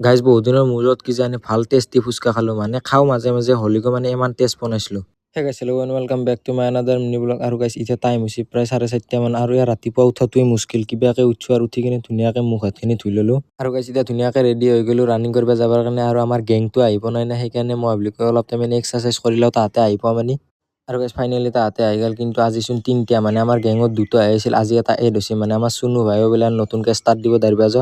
Guys বহুত দিনৰ মূৰত কিজানি ভাল টেষ্টি ফুচকা খালোঁ মানে খাওঁ মাজে মাজে হ'লেও মানে ইমান টেষ্ট বনাইছিলোঁ। সেই guys hello' and welcome back to my another mini blog. আৰু গাইজ এতিয়া টাইম হৈছে প্ৰায় 4:30 মান আৰু ইয়াৰ ৰাতিপুৱা উঠাটোৱে মুস্কিল। কিবাকে উঠছোঁ আৰু উঠি কিনে ধুনীয়াকৈ মুখ হাতখিনি ধুই ল'লোঁ আৰু গাইজ এতিয়া ধুনীয়াকৈ ৰেডি হৈ গ'লোঁ ৰানিং কৰিব যাবৰ কাৰণে। আৰু আমাৰ গেংটো আহিব নাই না সেইকাৰণে মই ভাবিলোঁ অলপ টাইম এক্সাৰচাইজ কৰি লওঁ তাহাঁতে আহি পোৱা মানে। আৰু গাইজ ফাইনেলি তাহাঁতে আহি গ'ল, কিন্তু আজিচোন 3টা মানে আমাৰ গেঙত 2টা আহিছিল, আজি এটা এড হৈছে মানে আমাৰ চুনু ভাইও বোলে নতুনকৈ ষ্টাৰ্ট দিব দাৰিবাজ।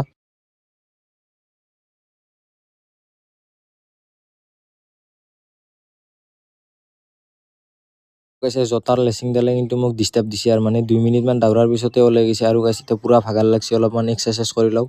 কৈছে জোতাৰ লেচিংডালে কিন্তু মোক ডিষ্টাৰ্ব দিছে আৰু মানে 2 মিনিটমান দৌৰাৰ পিছতে ওলাই গৈছে। আৰু গাইজ এতিয়া পুৰা ভাগাৰ লাগছে, অলপমান এক্সাৰচাইজ কৰি লওঁ।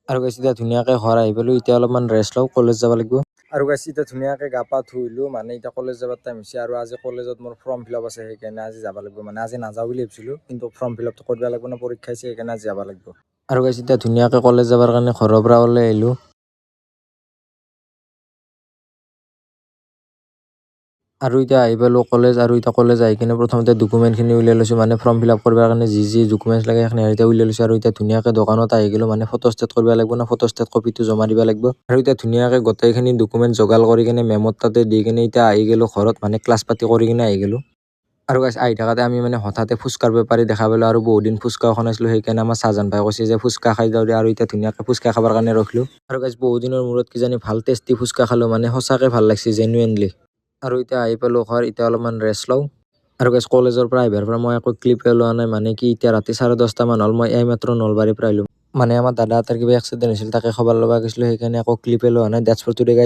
আৰু গাইজ এতিয়া ধুনীয়াকৈ ঘৰ আহি পালোঁ, এতিয়া অলপমান ৰেষ্ট লওঁ, কলেজ যাব লাগিব। আৰু গাইজ এতিয়া ধুনীয়াকৈ গা পা ধুইলোঁ, মানে এতিয়া কলেজ যাবৰ টাইম হৈছে। আৰু আজি কলেজত মোৰ ফৰ্ম ফিল আপ আছে, সেইকাৰণে আজি যাব লাগিব। মানে আজি নাযাওঁ বুলি ভাবিছিলোঁ, কিন্তু ফৰ্ম ফিল আপটো কৰিব লাগিব না, পৰীক্ষা আছে, সেইকাৰণে আজি যাব লাগিব। আৰু গাইজ এতিয়া ধুনীয়াকৈ কলেজ যাবৰ কাৰণে ঘৰৰ পৰা ওলাই আহিলোঁ। আৰু এতিয়া আহি পালোঁ কলেজ। আৰু এতিয়া কলেজ আহি কিনে প্ৰথমতে ডকুমেণ্টখিনি উলিয়াই লৈছোঁ, মানে ফৰ্ম ফিল আপ কৰিবৰ কাৰণে যি ডকুমেণ্টছ লাগে সেইখিনি এতিয়া উলিয়াই লৈছোঁ। আৰু এতিয়া ধুনীয়াকৈ দোকানত আহি গ'লোঁ, মানে ফটো ষ্টেট কৰিব লাগিব না, ফটো ষ্টেট কপিটো জমা দিব লাগিব। আৰু এতিয়া ধুনীয়াকৈ গোটেইখিনি ডকুমেণ্ট যোগাৰ কৰি কিনে মেমৰ তাতে দি কিনে এতিয়া আহি গ'লোঁ ঘৰত, মানে ক্লাছ পাতি কৰি কিনে আহি গ'লোঁ। আৰু গাইজ আহি থাকোঁতে আমি মানে হঠাতে ফুচকাৰ বেপাৰী দেখা পালোঁ, আৰু বহুত দিন ফুচকাও খোৱা নাছিলোঁ, সেইকাৰণে আমাৰ চাহজান ভাই কৈছে যে ফুচকা খাই যাওঁ দে। আৰু এতিয়া ধুনীয়াকৈ ফুচকা খাবৰ কাৰণে ৰখিলোঁ। আৰু গাইজ বহুত দিনৰ মূৰত কিজানি ভাল টেষ্টি ফুচকা খালোঁ, মানে সঁচাকৈ ভাল লাগিছে জেনুইনলি। আৰু এতিয়া আহি পালোঁ ঘৰ, এতিয়া অলপমান ৰেষ্ট লওঁ। আৰু গাইজ কলেজৰ পৰা আহিবৰ পৰা মই একো ক্লিপে লোৱা নাই, মানে কি এতিয়া ৰাতি 10:30 মান হ'ল, মই এইমাত্ৰ নলবাৰীৰ পৰা আহিলোঁ। মানে আমাৰ দাদা এটাৰ কিবা এক্সিডেণ্ট হৈছিল, তাকে খবৰ ল'ব গৈছিলোঁ, সেইকাৰণে একো ক্লিপে লোৱা নাই। That's for today guys.